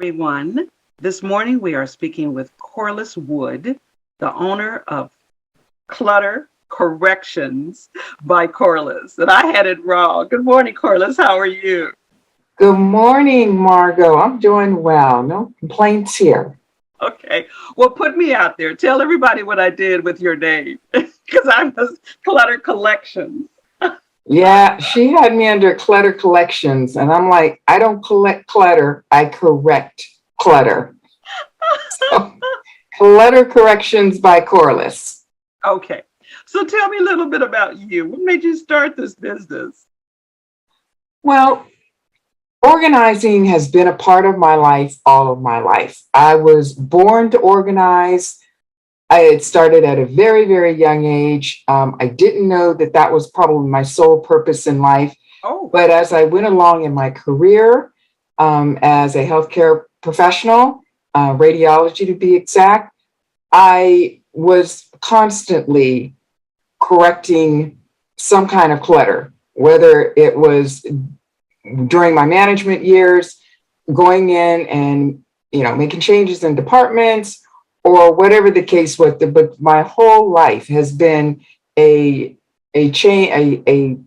everyone. This morning we are speaking with Corliss Wood, the owner of Clutter Corrections by Corliss. And I had it wrong. Good morning, Corliss. How are you? Good morning, Margot. I'm doing well. No complaints here. Okay. Well, put me out there. Tell everybody what I did with your name because I'm the Clutter Collections. Yeah, she had me under clutter collections, and I'm like, I don't collect clutter, I correct clutter. So, clutter corrections by Corliss. Okay. So tell me a little bit about you. What made you start this business? Well, organizing has been a part of my life all of my life. I was born to organize. I had started at a very, very young age. I didn't know that that was probably my sole purpose in life. Oh, But as I went along in my career as a healthcare professional, radiology to be exact, I was constantly correcting some kind of clutter, whether it was during my management years, going in and making changes in departments or whatever the case was. But my whole life has been a chain a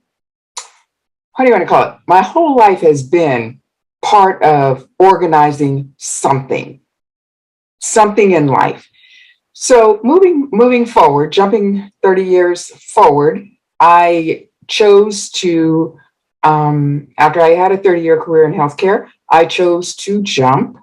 how do you want to call it? My whole life has been part of organizing something in life. So moving forward, jumping 30 years forward, I chose to after I had a 30-year career in healthcare, I chose to jump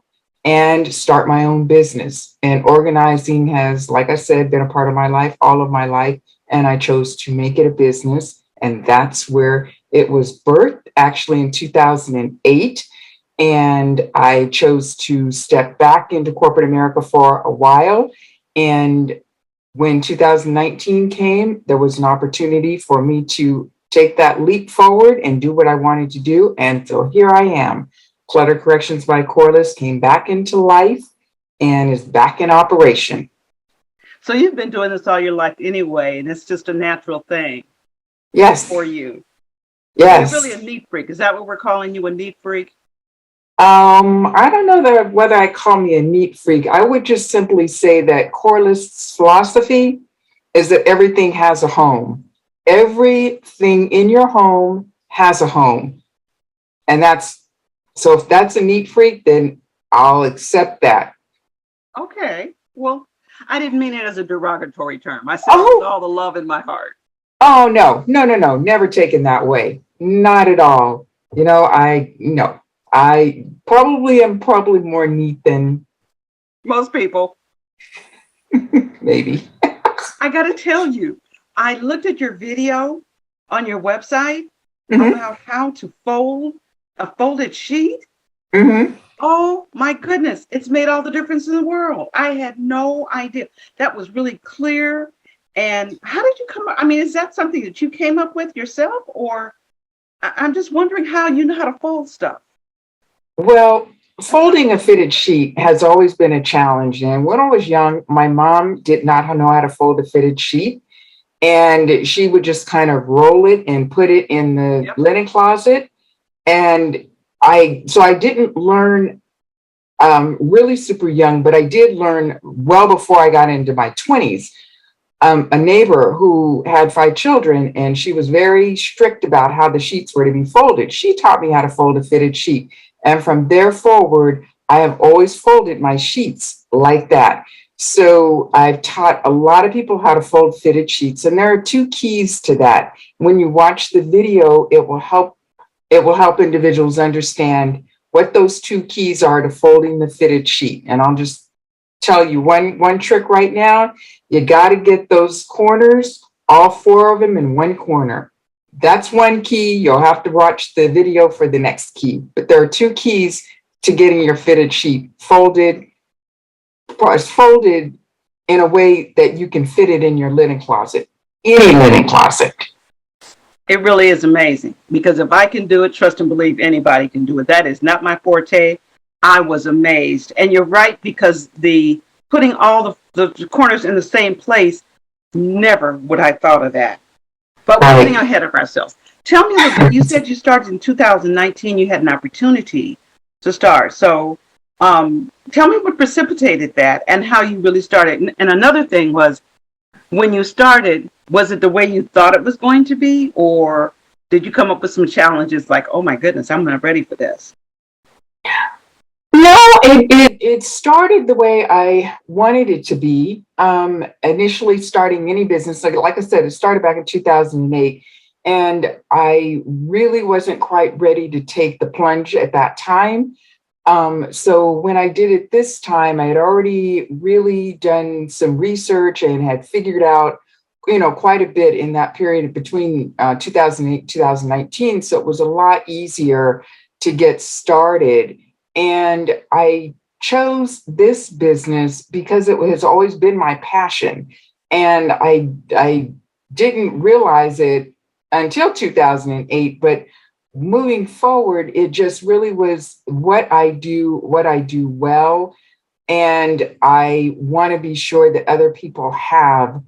and start my own business. And organizing has, like I said, been a part of my life, all of my life. And I chose to make it a business. And that's where it was birthed actually in 2008. And I chose to step back into corporate America for a while. And when 2019 came, there was an opportunity for me to take that leap forward and do what I wanted to do. And so here I am. Clutter Corrections by Corliss came back into life and is back in operation. so you've been doing this all your life anyway, and it's just a natural thing Yes, for you. So you're really a yes. neat freak. Is that what we're calling you, a neat freak? I don't know whether I call me a neat freak. I would just simply say that Corliss' philosophy is that everything has a home. Everything in your home has a home. And that's so if that's a neat freak, then I'll accept that. Okay. Well, I didn't mean it as a derogatory term. I said it with Oh, all the love in my heart. oh no, no, no, no, never taken that way. Not at all. I no. I probably am probably more neat than Most people. maybe. I got to tell you, I looked at your video on your website Hmm. about how to fold a folded sheet. Hmm. Oh my goodness, it's made all the difference in the world. I had no idea. That was really clear. And how did you come up? I mean, is that something that you came up with yourself? Or I'm just wondering how you know how to fold stuff. Well, folding a fitted sheet has always been a challenge. And when I was young, my mom did not know how to fold a fitted sheet. And she would just kind of roll it and put it in the Yep. linen closet. And I didn't learn really super young, but I did learn well before I got into my 20s. A neighbor who had 5 children, and she was very strict about how the sheets were to be folded. She taught me how to fold a fitted sheet. And from there forward, I have always folded my sheets like that. So I've taught a lot of people how to fold fitted sheets. And there are two keys to that. When you watch the video, it will help individuals understand what those two keys are to folding the fitted sheet. And I'll just tell you one trick right now. You got to get those corners, all four of them in one corner. That's one key. You'll have to watch the video for the next key. But there are two keys to getting your fitted sheet folded in a way that you can fit it in your linen closet, any linen closet. It really is amazing because if I can do it, trust and believe anybody can do it. That is not my forte. I was amazed. And you're right because the putting all the corners in the same place, never would I thought of that. But we're getting Right. ahead of ourselves. Tell me a little bit. You said you started in 2019. You had an opportunity to start. So Tell me what precipitated that and how you really started. And another thing was, when you started, was it the way you thought it was going to be, or did you come up with some challenges like, oh my goodness, I'm not ready for this? No, it started the way I wanted it to be. Initially starting any business, like I said, it started back in 2008. And I really wasn't quite ready to take the plunge at that time. So when I did it this time, I had already really done some research and had figured out, quite a bit in that period between 2008, 2019. So it was a lot easier to get started. And I chose this business because it has always been my passion. And I didn't realize it until 2008, but moving forward, it just really was what I do well. And I want to be sure that other people have,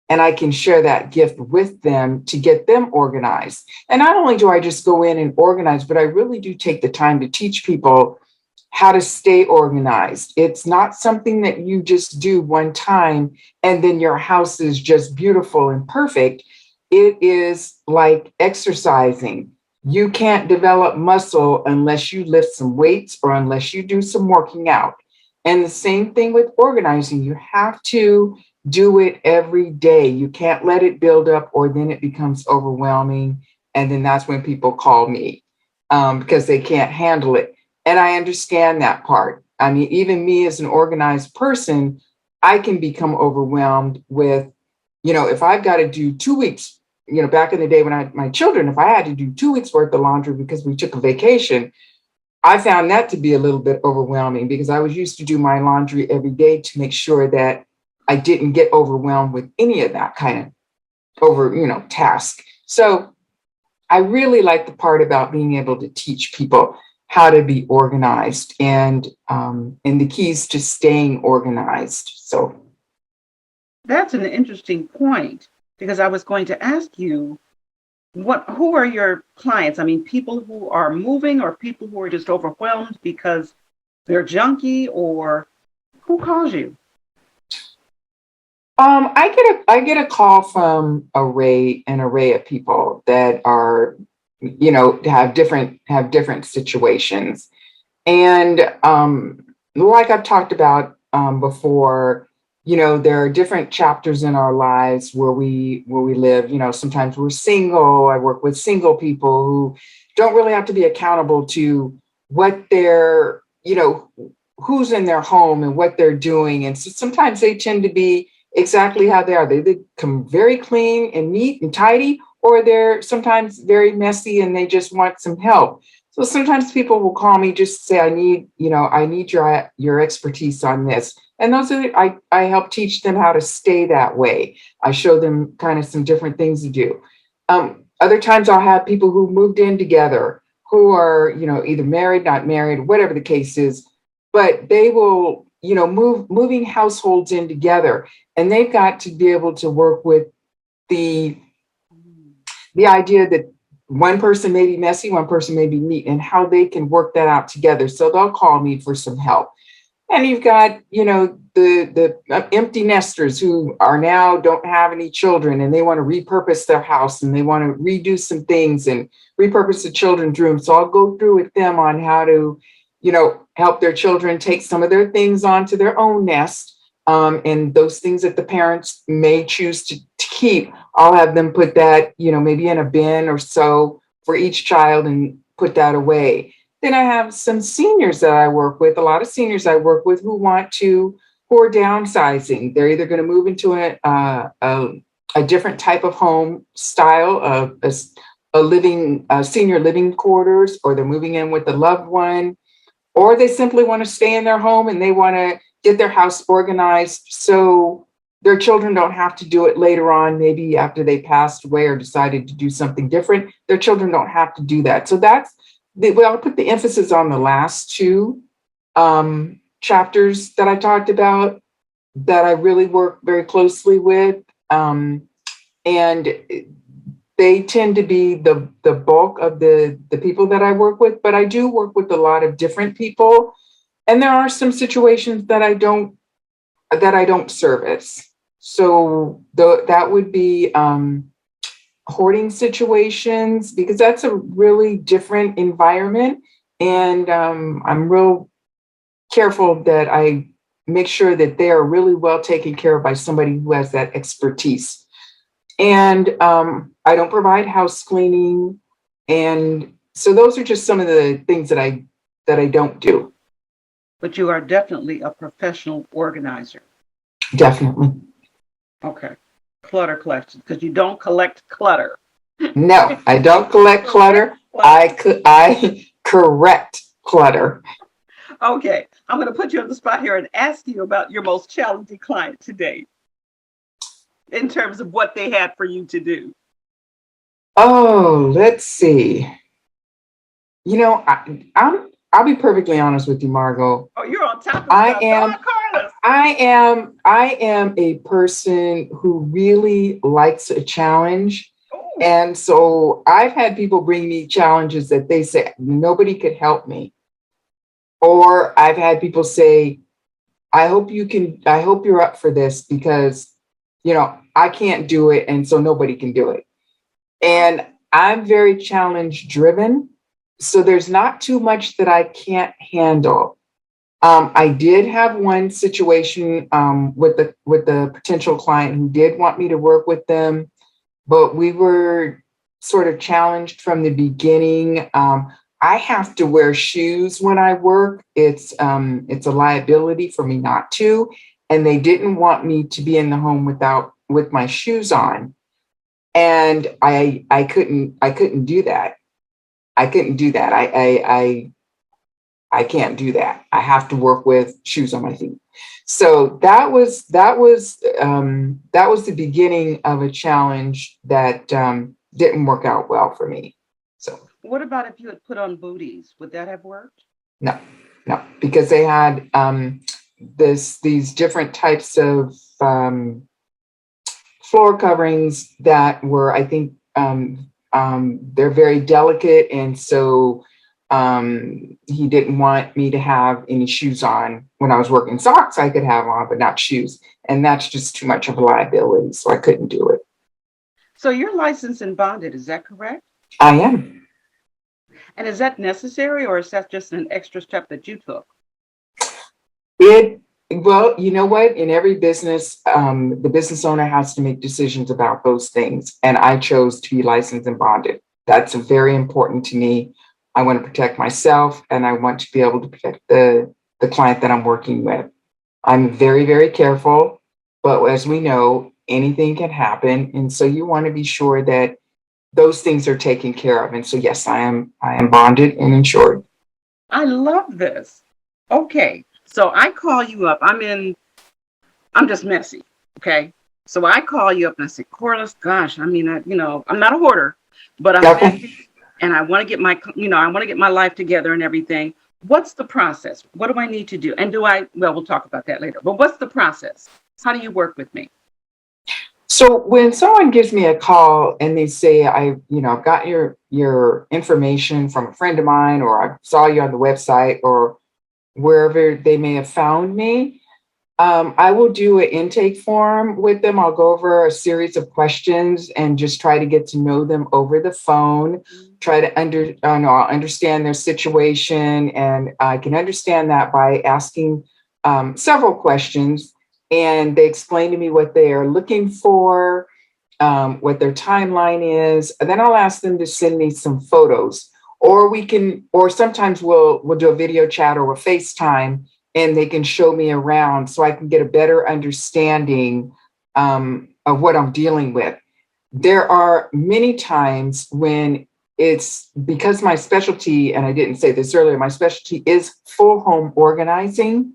and I can share that gift with them to get them organized. And not only do I just go in and organize, but I really do take the time to teach people how to stay organized. It's not something that you just do one time and then your house is just beautiful and perfect. It is like exercising. You can't develop muscle unless you lift some weights or unless you do some working out. And the same thing with organizing. You have to do it every day. You can't let it build up or then it becomes overwhelming. And then that's when people call me because they can't handle it. And I understand that part. I mean, even me as an organized person, I can become overwhelmed with, if I've got to do 2 weeks, back in the day when I had my children, if I had to do 2 weeks worth of laundry because we took a vacation, I found that to be a little bit overwhelming because I was used to do my laundry every day to make sure that I didn't get overwhelmed with any of that kind of task. So I really like the part about being able to teach people how to be organized and the keys to staying organized. So That's an interesting point because I was going to ask you, who are your clients? I mean, people who are moving or people who are just overwhelmed because they're junky, or who calls you? I get a call from an array of people that are, have different situations. And like I've talked about before, there are different chapters in our lives where we live. Sometimes we're single. I work with single people who don't really have to be accountable to what they're, who's in their home and what they're doing. And so sometimes they tend to be exactly how they are. They come very clean and neat and tidy, or they're sometimes very messy and they just want some help. So sometimes people will call me just to say, I need your expertise on this. And those are, I help teach them how to stay that way. I show them kind of some different things to do. Other times I'll have people who moved in together who are, either married, not married, whatever the case is, but they will, moving households in together, and they've got to be able to work with the the idea that one person may be messy, one person may be neat, and how they can work that out together. So they'll call me for some help. And you've got, the empty nesters who are now don't have any children and they want to repurpose their house and they want to redo some things and repurpose the children's room. So I'll go through with them on how to, help their children take some of their things onto their own nest. And those things that the parents may choose to keep, I'll have them put that, maybe in a bin or so for each child and put that away. Then I have some seniors that I work with, a lot of seniors I work with who are downsizing. They're either going to move into a different type of home style, a senior living quarters, or they're moving in with a loved one, or they simply want to stay in their home and they want to get their house organized so their children don't have to do it later on, maybe after they passed away or decided to do something different. Their children don't have to do that. So I'll put the emphasis on the last two chapters that I talked about that I really work very closely with. And they tend to be the bulk of the people that I work with, but I do work with a lot of different people. And there are some situations that I don't service. So that would be hoarding situations, because that's a really different environment. And I'm real careful that I make sure that they are really well taken care of by somebody who has that expertise. And I don't provide house cleaning. And so those are just some of the things that I don't do. But you are definitely a professional organizer. Definitely. Okay. Clutter collection, because you don't collect clutter. No, I don't collect clutter. I correct clutter. Okay. I'm going to put you on the spot here and ask you about your most challenging client today in terms of what they had for you to do. Oh, let's see. You know, I'll be perfectly honest with you, Margot. Oh, you're on top of I stuff. Go am on, Corliss. I am a person who really likes a challenge. Ooh. And so I've had people bring me challenges that they say nobody could help me. Or I've had people say, I hope you're up for this, because, I can't do it. And so nobody can do it. And I'm very challenge driven. So there's not too much that I can't handle. I did have one situation with the potential client who did want me to work with them, but we were sort of challenged from the beginning. I have to wear shoes when I work. It's a liability for me not to, and they didn't want me to be in the home with my shoes on, and I couldn't do that. I couldn't do that. I can't do that. I have to work with shoes on my feet. So that was the beginning of a challenge that didn't work out well for me. So What about if you had put on booties? Would that have worked? no, because they had these different types of floor coverings that were, I think, they're very delicate, and so he didn't want me to have any shoes on when I was working. Socks I could have on, but not shoes, and that's just too much of a liability, so I couldn't do it. So you're licensed and bonded, is that correct? I am. And is that necessary, or is that just an extra step that you took? Well, you know what? In every business, the business owner has to make decisions about those things. And I chose to be licensed and bonded. That's very important to me. I want to protect myself, and I want to be able to protect the client that I'm working with. I'm very, very careful, but as we know, anything can happen. And so you want to be sure that those things are taken care of. And so, yes, I am bonded and insured. I love this. Okay. So I call you up. I'm just messy. Okay. So I call you up and I say, Corliss, gosh, I mean, I'm not a hoarder, but I'm Okay. messy and I want to get I want to get my life together and everything. What's the process? What do I need to do? And well, we'll talk about that later, but what's the process? How do you work with me? So when someone gives me a call and they say, I've got your information from a friend of mine, or I saw you on the website, or wherever they may have found me, I will do an intake form with them. I'll go over a series of questions and just try to get to know them over the phone, try to understand their situation. And I can understand that by asking several questions. And they explain to me what they are looking for, what their timeline is. And then I'll ask them to send me some photos, or sometimes we'll do a video chat or a FaceTime, and they can show me around so I can get a better understanding of what I'm dealing with. There are many times when it's because my specialty, and I didn't say this earlier, my specialty is full home organizing.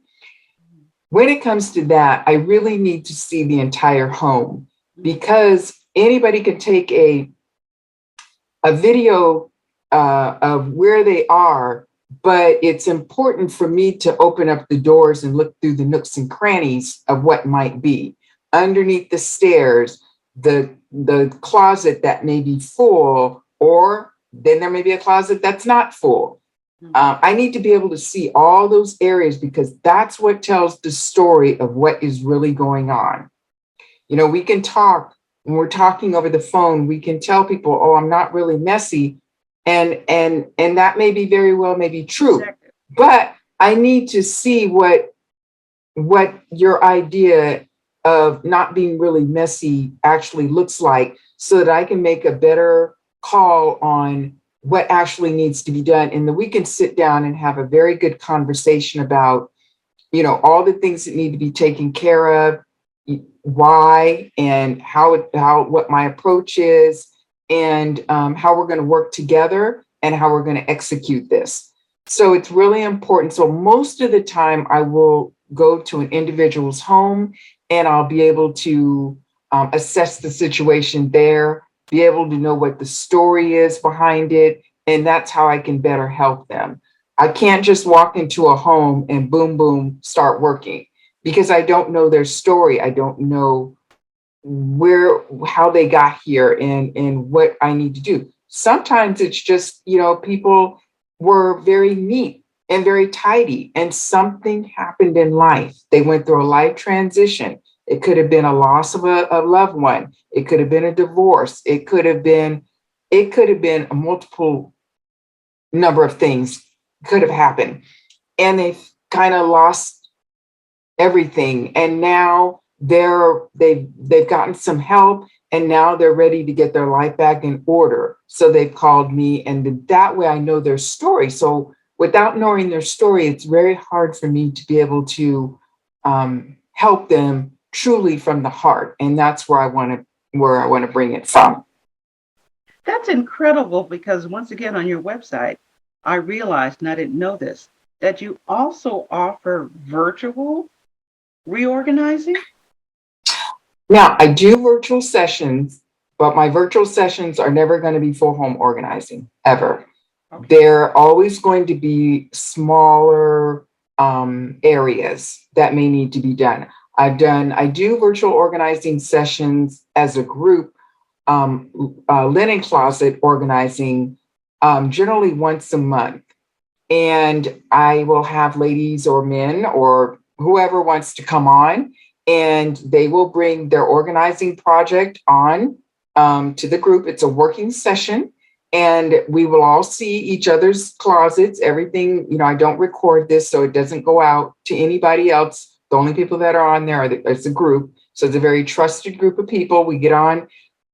When it comes to that, I really need to see the entire home, because anybody can take a video of where they are, but it's important for me to open up the doors and look through the nooks and crannies of what might be underneath the stairs, the closet that may be full, or then there may be a closet that's not full. I need to be able to see all those areas because that's what tells the story of what is really going on. You know, we can talk when we're talking over the phone, we can tell people, oh, I'm not really messy. And that may be very well may be true. Exactly. But I need to see what your idea of not being really messy actually looks like so that I can make a better call on what actually needs to be done. And then we can sit down and have a very good conversation about, you know, all the things that need to be taken care of, why and how what my approach is, and how we're going to work together and how we're going to execute this. So it's really important. So most of the time I will go to an individual's home and I'll be able to assess the situation there, be able to know what the story is behind it, and that's how I can better help them. I can't just walk into a home and boom, boom, start working because I don't know their story. I don't know how they got here and what I need to do. Sometimes it's just, you know, people were very neat and very tidy and something happened in life. They went through a life transition. It could have been a loss of a loved one. It could have been a divorce. It could have been a multiple number of things could have happened. And they've kind of lost everything. And now they've gotten some help and now they're ready to get their life back in order. So they've called me, and that way I know their story. So without knowing their story, it's very hard for me to be able to help them truly from the heart. And that's where I want to bring it from. That's incredible because once again on your website, I realized, and I didn't know this, that you also offer virtual reorganizing. Now, I do virtual sessions, but my virtual sessions are never going to be full home organizing ever. Okay. They're always going to be smaller areas that may need to be done. I do virtual organizing sessions as a group, linen closet organizing, generally once a month. And I will have ladies or men or whoever wants to come on, and they will bring their organizing project on to the group. It's a working session, and we will all see each other's closets, everything. You know, I don't record this, so it doesn't go out to anybody else. The only people that are on there it's a group. So it's a very trusted group of people. We get on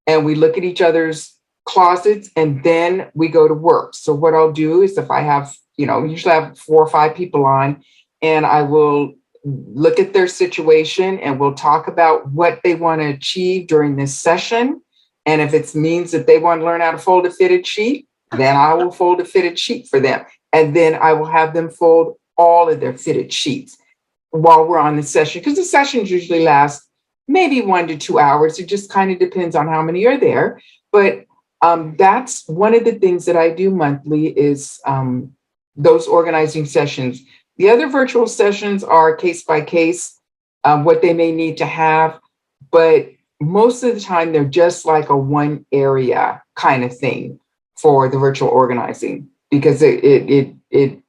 and we look at each other's closets, and then we go to work. So what I'll do is if I have, you know, usually I have 4 or 5 people on, and I will look at their situation and we'll talk about what they want to achieve during this session. And if it means that they want to learn how to fold a fitted sheet, then I will fold a fitted sheet for them. And then I will have them fold all of their fitted sheets while we're on the session, because the sessions usually last maybe 1 to 2 hours. It just kind of depends on how many are there. But that's one of the things that I do monthly is those organizing sessions. The other virtual sessions are case by case, what they may need to have, but most of the time they're just like a one area kind of thing for the virtual organizing because it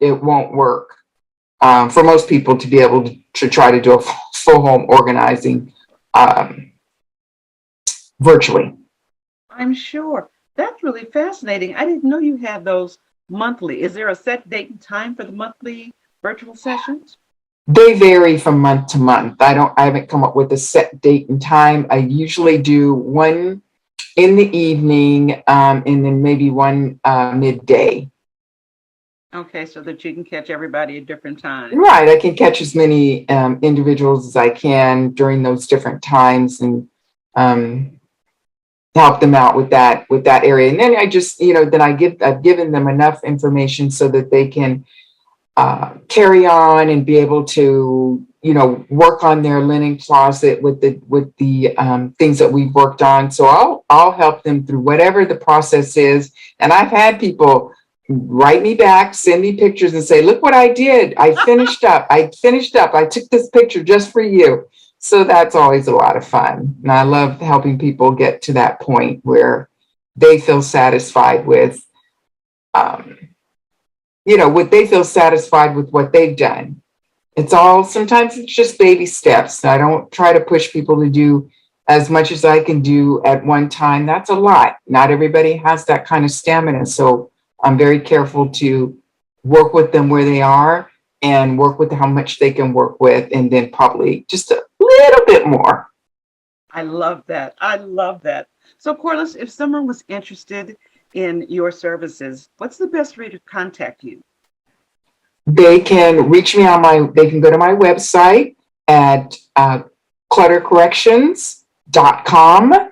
won't work for most people to be able to try to do a full home organizing virtually. I'm sure. That's really fascinating. I didn't know you had those monthly. Is there a set date and time for the monthly virtual sessions? They vary from month to month. I haven't come up with a set date and time. I usually do one in the evening, and then maybe one midday. Okay, so that you can catch everybody at different times. Right. I can catch as many individuals as I can during those different times and help them out with that area. And then I just, you know, then I've given them enough information so that they can carry on and be able to, you know, work on their linen closet with the things that we've worked on. So I'll help them through whatever the process is. And I've had people write me back, send me pictures and say, look what I did. I finished up. I took this picture just for you. So that's always a lot of fun. And I love helping people get to that point where they feel satisfied with what they feel satisfied with what they've done. Sometimes it's just baby steps. I don't try to push people to do as much as I can do at one time. That's a lot. Not everybody has that kind of stamina. So I'm very careful to work with them where they are and work with how much they can work with, and then probably just a little bit more. I love that. I love that. So, Corliss, if someone was interested in your services, what's the best way to contact you? They can reach me they can go to my website at cluttercorrections.com.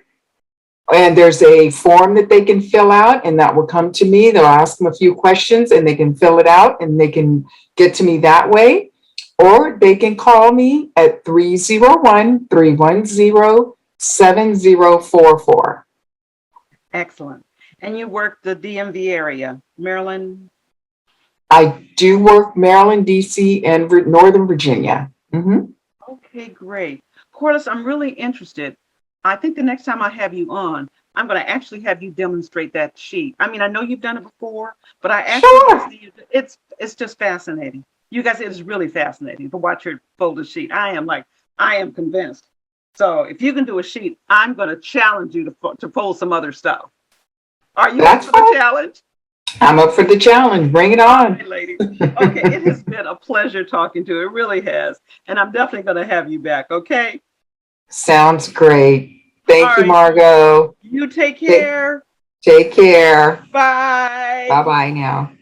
And there's a form that they can fill out, and that will come to me. They'll ask them a few questions and they can fill it out and they can get to me that way. Or they can call me at 301-310-7044. Excellent. And you work the DMV area, Maryland? I do work Maryland, DC, and Northern Virginia. Mm-hmm. Okay, great. Corliss, I'm really interested. I think the next time I have you on, I'm going to actually have you demonstrate that sheet. I mean, I know you've done it before, but I actually want to see you. It's just fascinating. You guys, it is really fascinating to watch your folded sheet. I am convinced. So if you can do a sheet, I'm going to challenge you to fold some other stuff. Are you up for the challenge? I'm up for the challenge. Bring it on. All right, ladies. Okay, it has been a pleasure talking to you. It really has. And I'm definitely going to have you back, okay? Sounds great. Thank you, Margot. You take care. Take care. Bye. Bye-bye now.